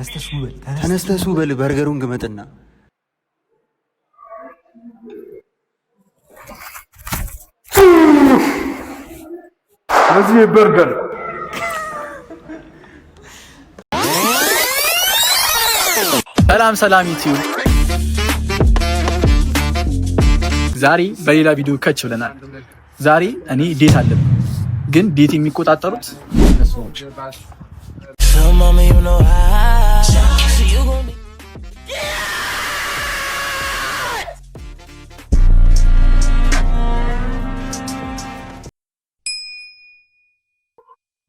ተነስተህ ሱ በል በርገሩን ግመጥና እዚህ በርገር ሰላም ዩቲዩብ ዛሬ በሌላ ቪዲዮ ከች ብለናል። ዛሬ እኔ ዴት አለብኝ፣ ግን ዴት የሚቆጣጠሩት እነሱ ናቸው።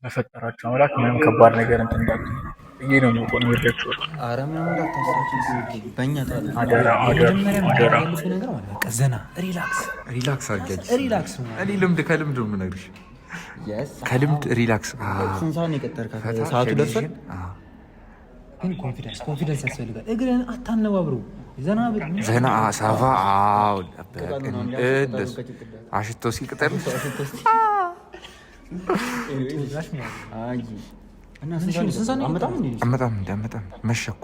በፈጠራችሁ አምላክ ምንም ከባድ ነገር እንትን እንዳት ይሄ ነው ነው ቆን ወርዳችሁ አረም ነው እንዳታስራችሁ በእኛ አደራ ቀዘና ሪላክስ አርጋጅ እኔ ልምድ ከልምድ ነው የምነግርሽ። ከልምድ ሪላክስ ስንሳን የቀጠርካት ሰዓቱ ደርሷል። ግን ኮንፊደንስ ያስፈልጋል። እግርን አታነባብሩ። ዘና ሳፋ እንደሱ አሽቶ ሲቅጠር አመጣም መሸኩ።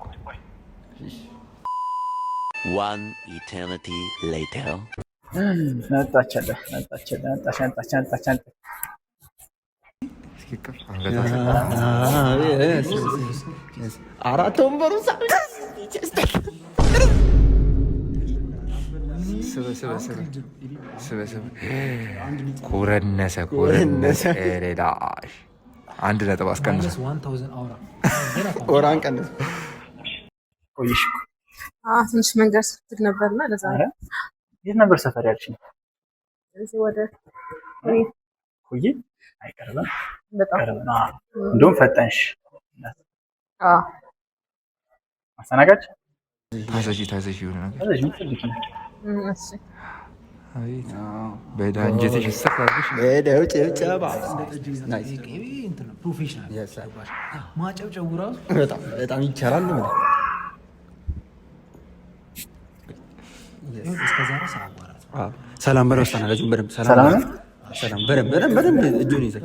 One eternity later. አራት ወንበሩ ኮረነሰ ሬዳሽ 1 አስቀንስ ኦራን ቀንስ። ቆይሽ ትንሽ መንገድ ስትል ነበርና ለዛ ነው። የት ነበር ሰፈር ያልሽኝ? እዚህ ወደ ቆይ አይቀርም በጣም እንደውም ፈጠንሽ። አስተናጋጅ ታዘዥ ይሆነ ነገር እሺ በዳንጀትሽ ይሰፋልሽ በደው ጭብጨባ ፕሮፌሽናል ማጨብጨቡ ራሱ በጣም ይቻላል ነው። ሰላም በረስታና ለጁም በደንብ ሰላም በደንብ እጁን ይዘህ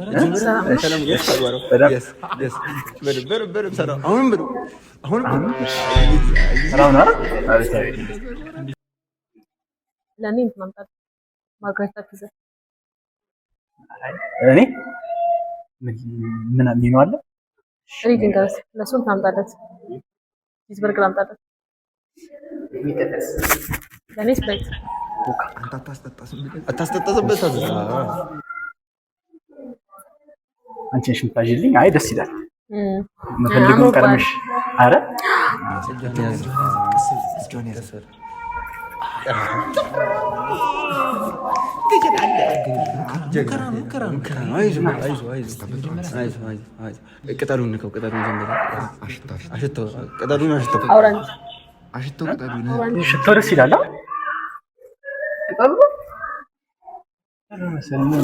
ሰላም አሁንም ሰላም ነው። ለኔ ማምጣት ማርጋሪታ ፒዛ እኔ ምን ምን አለ ሪዲንግ ጋር ለሱን ታምጣለት ቺዝበርገር አምጣለት። ለኔ ስፕራይት አንተ አታስጠጣስበት አንቺ ነሽ የምታዥልኝ። አይ ደስ ይላል። ምፈልገው ቀርምሽ አረ ቅጠሉን ሽቶ ደስ ይላል። ቅጠሉ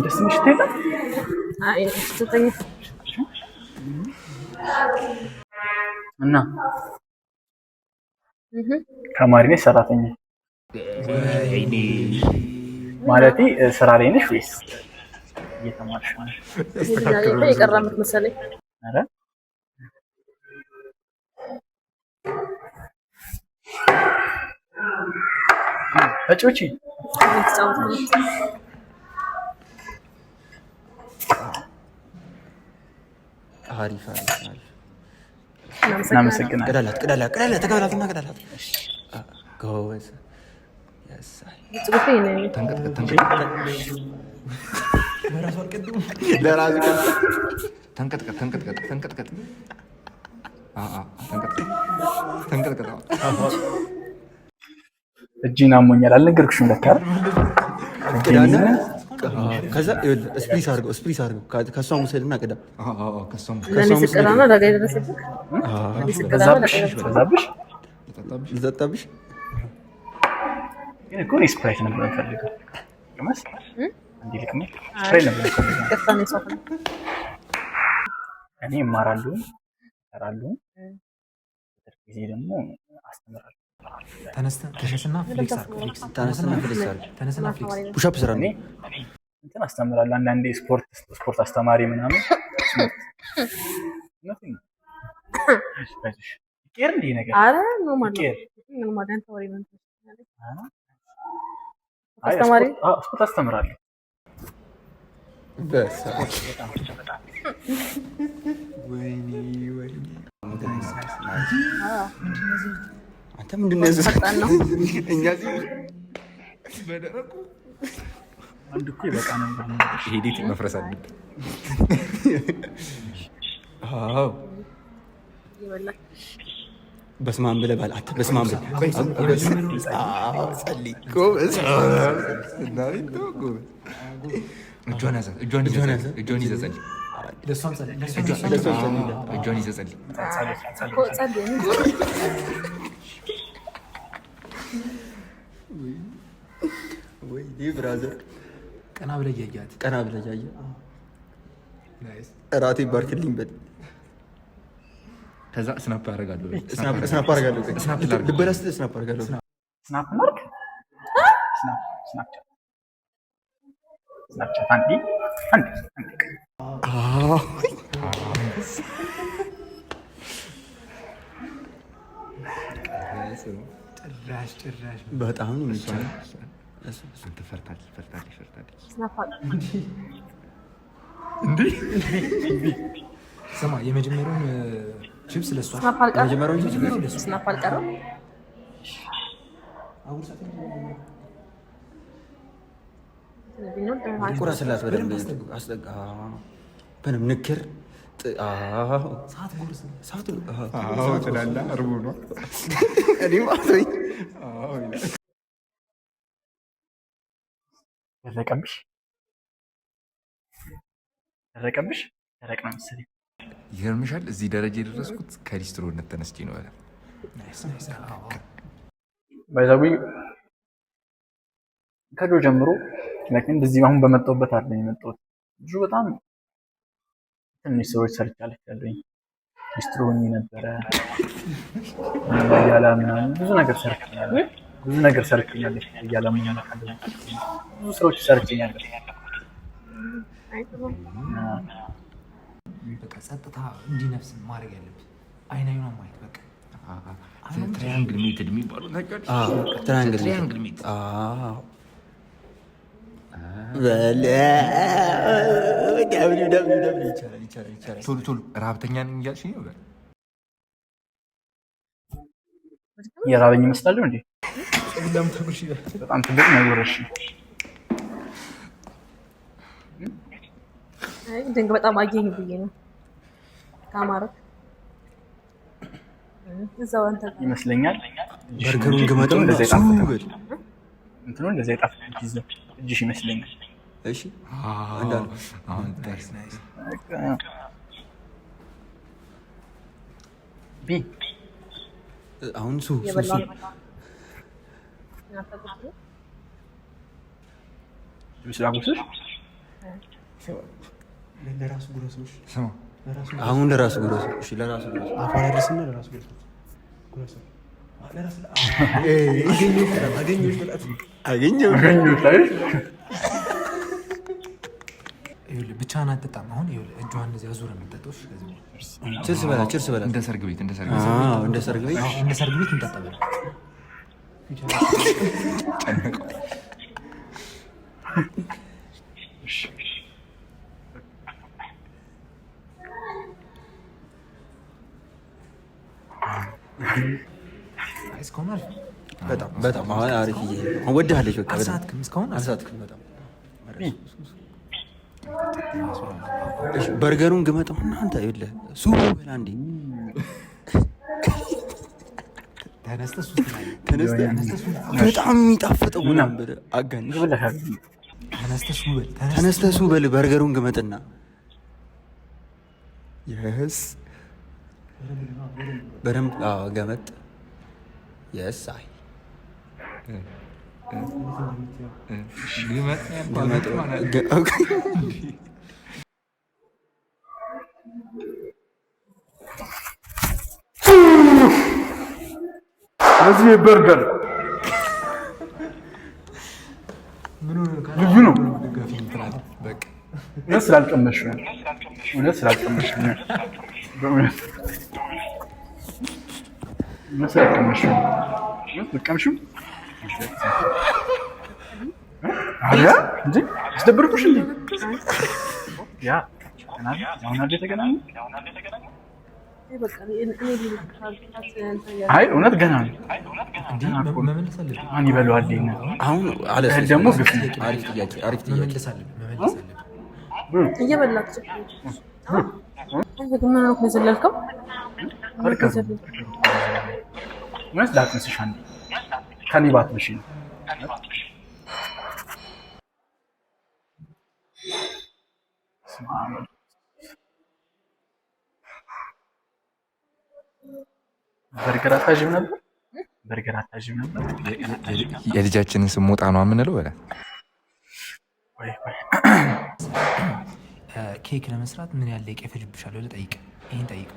ደስ ምሽት ይላል። እና ተማሪ ነሽ ሰራተኛ ማለቴ ስራ ላይ ነሽ ወይስ እየተማርሽ ነው? የቀረምት መሰለኝ። አረ እጮቺ አሪፍ እናመሰግናለን። ቅዳላት ተቀበላትና ቅዳላት ጎበዝ ተንቀጥቀጥ እጅን አሞኛል አልነገርኩሽም ለካ ከዛ ስፕሪስ አድርገው ከሷ ሙሰልና ቅዳ ልጠጣብሽ እኮ ስፕራይት ነበር የምፈልገው። ቅመስ እንዲህ ልቅመስ ስፕራይት ነበር የምፈልገው። እኔ እማራለሁ እሰራለሁ፣ ጊዜ ደግሞ አስተምራለሁ። ተነስተና ፍሌክስ ፑሽ አፕ ስራ ነው እንትን አስተምራለሁ። አንዳንዴ ስፖርት አስተማሪ ምናምን ይቀር እንዴ ነገር? አረ ኖርማል ነው። ይቀር ኖርማል አንተ ወሬ ነው። አይ አስተማሪ ስፖርት አስተምራለሁ። ወይኔ አንተ ምንድን ነው ፈጣን ነው። እኛ በደረቁ አንድ እኮ ይበቃ ነበር። ይሄ ዴት መፍረስ አለበት። አዎ በስመ አብ ብለህ ባል አትበል። በስመ አብ ብለህ ጸልይ። ጎበዝ እጇን ያዘ። እጇን ይዘህ ጸልይ። እጇን ይዘህ ጸልይ። ወይኔ ብራዘር ቀና ብለህ እያያት ቀና ብለህ እያየህ እራቴ ባርክልኝ በል። ከዛ ስናፕ አደርጋለሁ። ስናፕ አደርጋለሁ። ልበላ ስትል ስናፕ አደርጋለሁ። ስናፕ ማርክ ስናፕቻት አንዴ ጭራሽ በጣም ነው የሚቻለው። ፈርታለች። ስማ የመጀመሪያውን ቺፕስ ለሷ ስናፕ አልቀረም። ቁረስላት በደንብ አስጠጋ። በደንብ ንክር ትላለህ። እርቡ ነው ደረቀብሽ ደረቅ ነው መሰለኝ። ይገርምሻል፣ እዚህ ደረጃ የደረስኩት ከሊስትሮነት ተነስቼ ነው። ባይዛዊ ከድሮ ጀምሮ እንደዚህ አሁን በመጣሁበት አይደለም የመጣሁት። ብዙ በጣም ትንሽ ሰዎች ሰርቻለሁ ያለኝ ሊስትሮኝ ነበረ ያላ ምናምን ብዙ ነገር ሰርቻለሁ ያላ ምናምን ብዙ ስራዎች ሰርቻለሁ። በቃ ጸጥታ እንዲነፍስ ማድረግ ያለብህ አይናዩን ማየት በቃ ትራያንግል ሜትድ የሚባለው ታውቂያለሽ? ትራያንግል ሜትድ ይቻላል። ቶሎ ረሀብተኛ ነኝ እያልሽኝ ነው? የራበኝ ይመስላል እንዴ? በጣም ትልቅ ነው ወረሽ። ድንግ በጣም አየኝ ብዬ ነው ካማረክ እዛው አንተ ይመስለኛል። በርገሩን ግመጠው እንደዚህ ጣፍጥ እንትኑ እንደዚህ ጣፍጥ እጅሽ ይመስለኛል። እሺ እንዳለ አሁን ናይስ ቢ አሁን ሱ ለራሱ ጉረሶች ስማ፣ አሁን ለራሱ ጉረሱ። እሺ ለራሱ ጉረሱ። አፋን አድርስና ለራሱ ጉረሱ። አገኘሁ ብቻህን አትጠጣም። አሁን እጇን እንደዚህ አዙረህ የምጠጣው ችርስ በላ እንደ ሰርግ ቤት እንደ ሰርግ ቤት እንጠጣለን። እስካሁን አሪፍ በጣም አሪፍ እየሄድን ነው። ወድሃለች በቃ አልሳትክም። እስካሁን አልሳትክም በጣም እሺ። በርገሩን ግመጠው እና አንተ ይኸውልህ ሱ በላ እንዴ በጣም የሚጣፍጠው ምናምን ብለህ አጋንሽ ተነስተህ ሱ በል በርገሩን ግመጥና የስ በደንብ ገመጥ የስ አይ እዚህ በርገር ልዩ ነው። እውነት ስላልቀመሽ አስደብርኩሽ እንዴ? ያ አሁን አለ ተገናኙ። አይ እውነት ገና ነው። ማን ይበለዋል? አሁን አለ ደግሞ ግፍ አሪፍ ጥያቄ እየበላችሁ ምን ነው የዘለልከው? ማለት ላጥንስሽ አንዴ ከኒባት ብሽ በርገር አታዥም ነበር። የልጃችንን ስም ሞጣ ነው የምንለው በለ ኬክ ለመስራት ምን ያህል ደቂቃ ይፈጅብሻል? ወደ ጠይቅ፣ ይሄን ጠይቅ።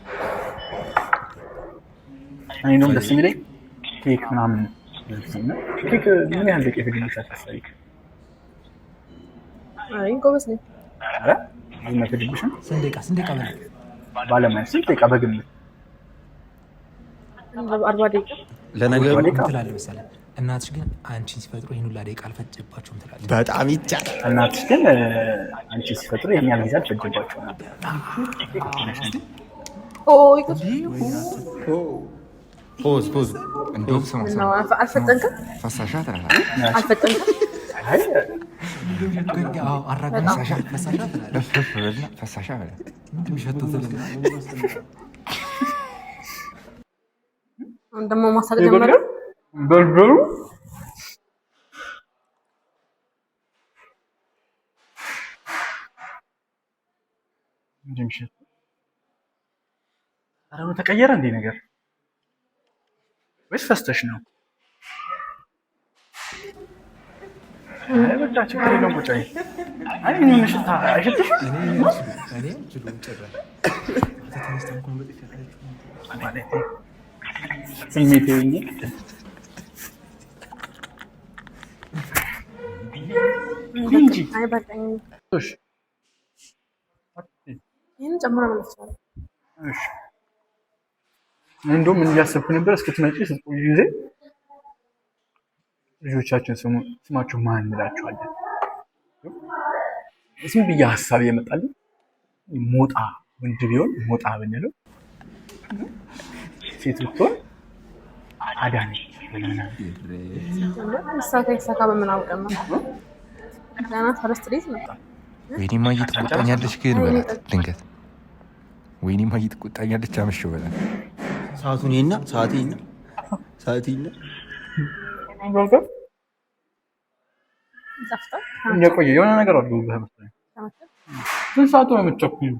እኔ ነው ደስ የሚለኝ ኬክ ምናምን ኬክ ምን ያህል ደቂቃ ይፈጅብሻል? ታሳይክ አይ ጎበዝ ነኝ። አረ ምን ይፈጅብሻል? ስንት ደቂቃ ባለሙያ ስንት ደቂቃ በግምት 40 ደቂቃ ለነገሩ ትላለህ መሰለህ። እናትሽ ግን አንቺን ሲፈጥሩ ይሄን ሁላ ደቂቃ አልፈጀባቸውም ትላለች። በጣም ይቻላል። እናትሽ ግን አንቺን ሲፈጥሩ ይሄን ያህል ጊዜ አልፈጀባቸውም ነበር። ፖዝ እንደውም ስማ አልፈጠንክም? ፈሳሻ ትላለህ። አልፈጠንክም? አይ ፈሳሻ በለ ደግሞ ማሳቅ ጀመረ። በርበሩ እንደምሽት አረኑ ተቀየረ እንዴ ነገር ወይስ ፈስተሽ ነው? አይ በቃ ችግር የለውም። ቁጭ አይ ምን ሽታ አይሸትሽም? እኔ ጅሉም ጭራሽ ስሜቴ እንጂ አይ በቃኝ። እሺ ይሄን ጨምራ ማለት ነው። እሺ እንደውም ምን እያሰብኩ ነበር እስክትመጪ ስትቆይ ጊዜ ልጆቻችን ስማቸው ማን እንላቸዋለን? ዝም ብዬ ሀሳብ እየመጣልኝ ሞጣ ወንድ ቢሆን ሞጣ ብንለው ሴት ብትሆን አዳነች ብለናል። ይሳካ በምን አውቀን ነው? ገና ፈረስት ዴት ነው። ወይኔ ማዬ ትቆጣኛለች ግን በላት ድንገት ወይኔ ማዬ ትቆጣኛለች አመሸው በላት ሰዓቱን ይና ሰዓቴና እንደቆየ የሆነ ነገር አለው በመሰለኝ። ስንት ሰዓቱ ነው የምትቸኩዩ?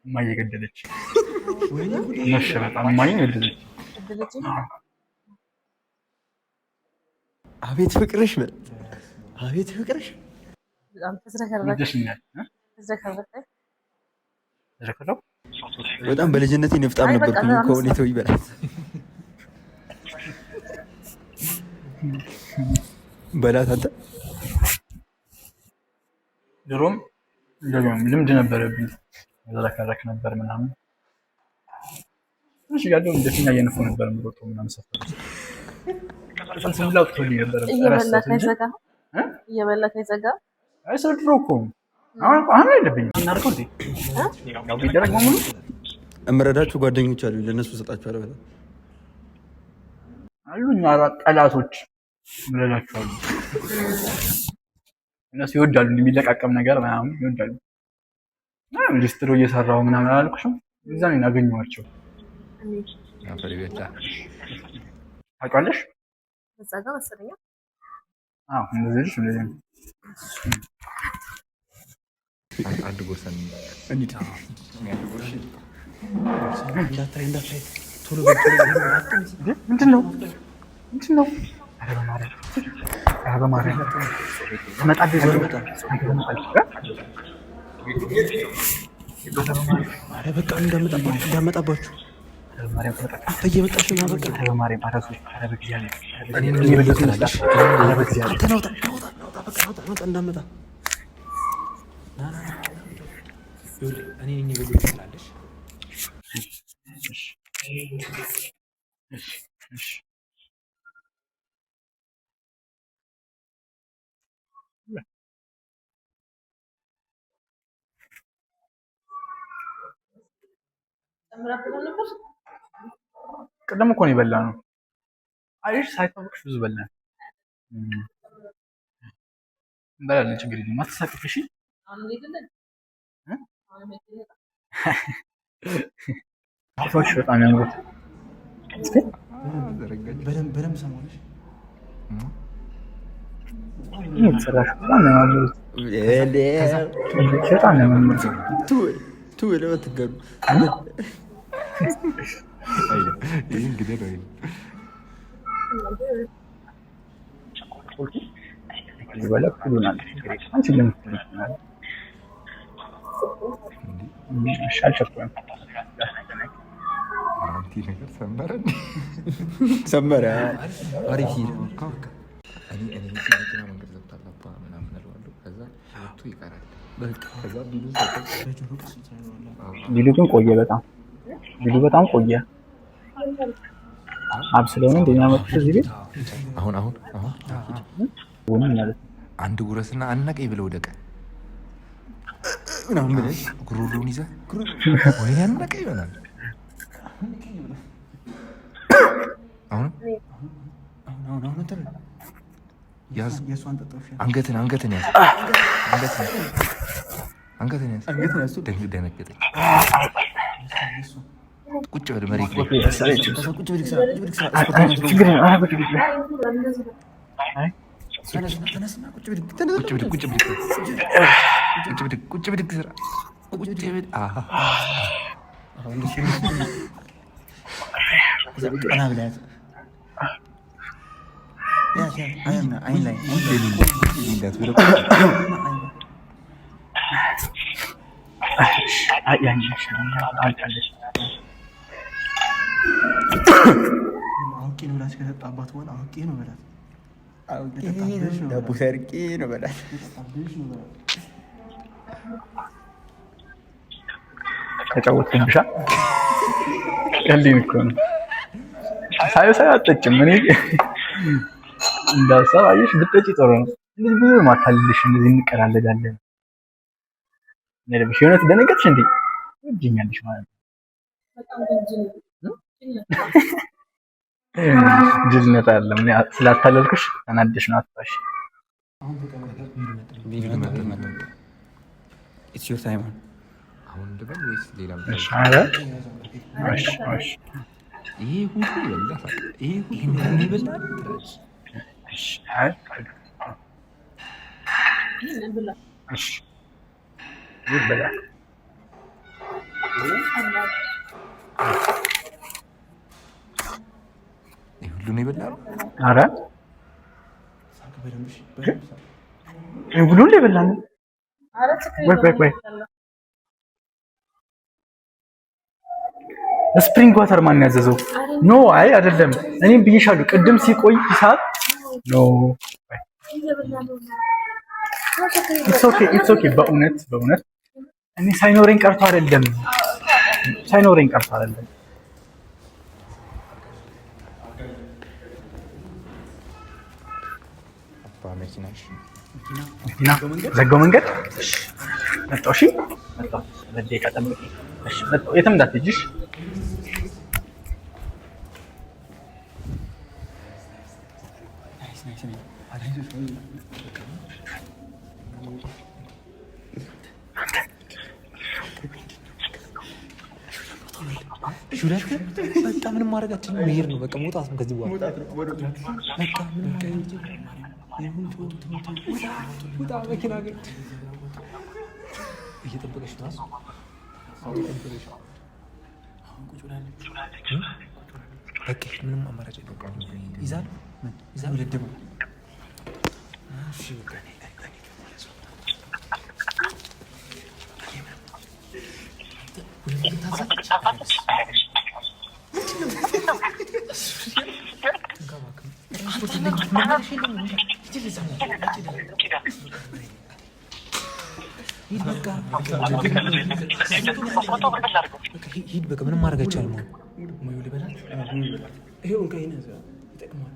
እማዬ ገደለች። ነሽ በጣም እማዬ ገደለች። አቤት ፍቅርሽ ማለት አቤት ፍቅርሽ በጣም ተዝረከረከ። በጣም በልጅነቴ ንፍጣም ነበርኩኝ ከሁኔታው ይበላል። በላት አንተ ድሮም ልምድ ነበረብኝ። ዘረከረክ ነበር ምናምን ትንሽ እያለሁ እንደፊኛ እየነፋ ነበር የምሮጠው ምናምን ሰፈር ስምላው ትወልኝ ነበር። እየበላ ከይዘጋ አይ ሰው ድሮ እኮ አሁን አይደለብኝም። እናድርገው እንዴ ያው ቢደረግ ሙሉ እምረዳችሁ ጓደኞች አሉ ለነሱ ሰጣችኋለሁ። በጣም አሉኝ ጠላቶች ምረዳችኋለሁ። እነሱ ይወዳሉ የሚለቃቀም ነገር ምናምን ይወዳሉ። ሊስትሮ እየሰራሁ ምናምን አላልኩሽም? እዛ ነው ያገኘኋቸው። ታውቂዋለሽ? እዛ ጋር መሰለኝ። አዎ እንደዚህ እንደዚህ አንድ ጎሰን እንዳታይ ቶሎ ምንድን ነው? ኧረ በማርያም ትመጣለች። ኧረ በቃ እንዳመጣባችሁ እየመጣሽ ነው። በቃ እንዳመጣ እኔ የበሉት ትላለሽ። ቅድም እኮ ነው የበላነው። አይሽ ሳይታወቅሽ ብዙ በላን። እንበላለን፣ ችግር የለም። አትሳቅሽ እሺ። ፎቶዎች በጣም ያምሩት። በደንብ ሰማሁሽ። የተሰራሽ በጣም ነው ያምሩት። በጣም ነው ያምሩት። ለወትገሩ ይህ እንግዲህ ነው ይበላ ሁሉናል። አንቺ ለምትልናል አልቸኩልም። አንቲ ነገር ሰመረ ሰመረ አሪፍ ሂድ። እኔ መኪና መንገድ ዘብታላባ ምናምን እለዋለሁ። ከዛ ወጥቶ ይቀራል። ከዛ ቢሉ ግን ቆየ። ቢሉ በጣም ቆየ። አብስለውን እንደሚያመጡት እዚህ ቤት አሁን ሆነ ማለት ነው። አንድ ጉረስና አናቀኝ ብለው ወደቀ ምናምን ብለሽ ጉሮሮውን ይዘህ ወይ አናቀኝ ይሆናል። አሁን ያዝ አንገትን ያዝ ደነገጠ። ቁጭ በል መሬት ላይ ቁጭ ብድግ ስራ አውቄ ነው ብላችሁ ከጠጣባት በኋላ አውቄ ነው በላት። ዳቦ ሰርቄ ነው በላት። ተጫወትኩብሻ። ቀልዴን እኮ ነው። ሳይ አትጠጭም። እኔ እንዳሰብ አየሽ ብትጠጪ ጥሩ ነው። እንደዚህ ብዙ ማታልልሽ እንደዚህ እንቀላለዳለን። ለብሽ የሆነ ደነገጥሽ እንዴ? ወጅኛለሽ ማለት ነው። ጅልነት አይደለም። እኔ ስላታለልኩሽ ተናደሽ ነው። አትባሽ። ኢትስ ዮር ታይም። አሁን ልበል ወይስ ሌላ? ይሄ ሁሉ ይበላል። ይሄ ሁሉ ይበላል። ይበላል። ሁሉ ነው የበላው። ኧረ ሁሉን የበላን። ወይ ስፕሪንግ ዋተር ማን ያዘዘው? ኖ አይ አይደለም። እኔም ብዬሻለሁ ቅድም ሲቆይ ሂሳብ ኖ ኢትስ ኦኬ። በእውነት እኔ ሳይኖረኝ ቀርቶ አይደለም። ዘጋው መንገድ መጣሁ። እሺ መጣሁ። ለደቂቃ ጠብቂ። እሺ መጣሁ። የትም እንዳትሄጂ። በቃ ምንም ማድረጋችን መሄድ ነው። በቃ መውጣት ነው ከዚህ በኋላ በቃ ምንም ውጣ። መኪና ግን እየጠበቀች ነው። በቃ ምንም አማራጭ የለውም። ይዛል ልድም ሂድ በቃ ምንም ማድረግ አይቻልም። ሙዩ ልበላት። ይሄው እንካይነ ይጠቅማል።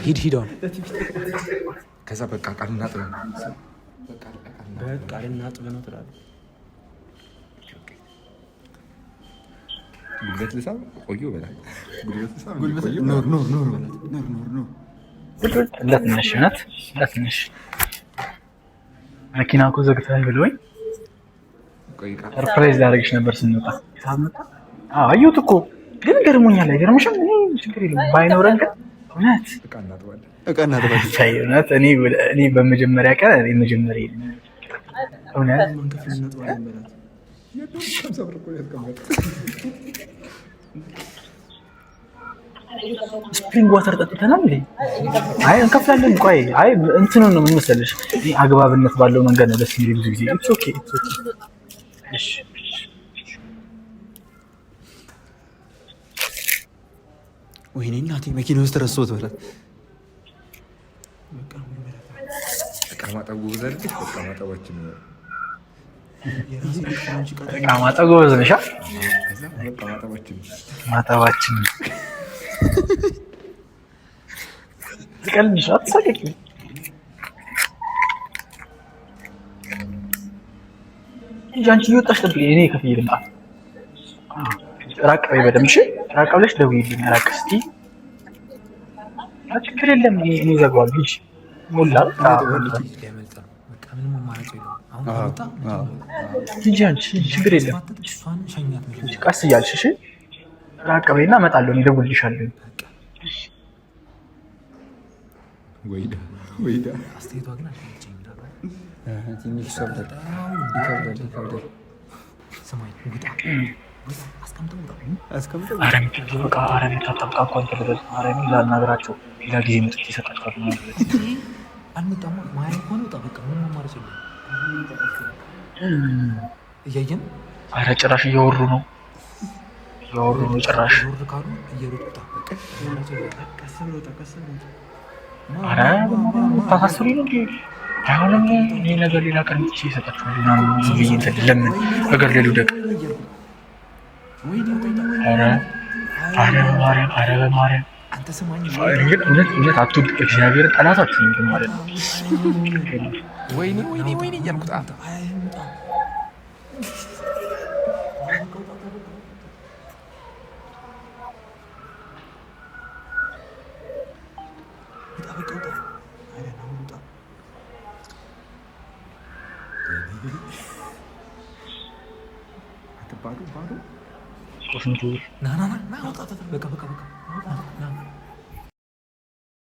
ሂድ ሂደዋል። ከዛ በቃ ቃል እናጥብ ነው በቃ ልናጥብ ነው ትላለህ። ጉልበት ልሳብ ቆዩ በላት። ለትንሽ እውነት ለትንሽ መኪና እኮ ዘግተን ብሎኝ ሰርፕራይዝ ላደርግሽ ነበር ስንወጣ። አየሁት እኮ ግን ገርሞኛል። አይገርምሽም? እኔ ችግር የለም ባይኖረን ግን እውነት እቃ እናጥባለን። እውነት እኔ በመጀመሪያ ቀን መጀመሪያ እውነት ስፕሪንግ ዋተር ጠጥተናል እንዴ? አይ እንከፍላለን። ቆይ አይ እንትኑን ነው ምን መሰለሽ፣ አግባብነት ባለው መንገድ ነው ደስ የሚል ብዙ ጊዜ። ኢትስ ኦኬ ኢትስ ኦኬ። እሺ ወይኔ እናቴ መኪና ውስጥ ረስቶት በላት። እቃ ማጠቡ ዘልክ በቃ ማጠባችን ነው። እቃ ማጠብ ጎበዝ ነሽ። በቃ ማጠባችን ትቀልድሽ አትሳቀቂ። እንጂ አንቺ እየወጣሽ ጠብቂኝ፣ እኔ ከፍዬ ልምጣ። ራቅ በይ በደምብ እሺ። ራቅ ብለሽ ደውዪልኝ። ራቅ እስኪ ችግር የለም እኔ እዘጋዋለሁ። እሺ ሞላ እንጂ አንቺ ችግር የለም። ቀስ እያልሽ እሺ። ራቅ በይና እመጣለሁ፣ እኔ እደውልልሻለሁ። ወይዳ አስተያየቷ ግን አልተመቸኝም። ትንሽ ይከብዳል። ስማኝ ውጣ፣ አስቀምጠው። አረም ታጣብቃ እንኳን ተለበል አረም ላናግራቸው ሌላ ጊዜ መጥቼ ይሰጣቸዋል ማለት ነው። አልመጣም ማለት ሆነ። ውጣ በቃ ምን ማማረጥ ነው? እያየን አረ ጭራሽ እያወሩ ነው ጭራሽ። ዞር ካሉ እየሮጡ በቃ ቀስ ብሎ አረ ታሳስሪ ነው እንዴ? አሁንም ይሄ ነገር ሌላ ቀን መጥቼ ይሰጣቸዋል ምናምን ብዬ እንትን ለምን ነገር ሌሉ ደግ አረ በማርያም አንተ ስማኝ። እውነት አትወድ እግዚአብሔር ጠላታችሁ ነው ማለት ነው። ወይኔ እያልኩት ባዶ ና በቃ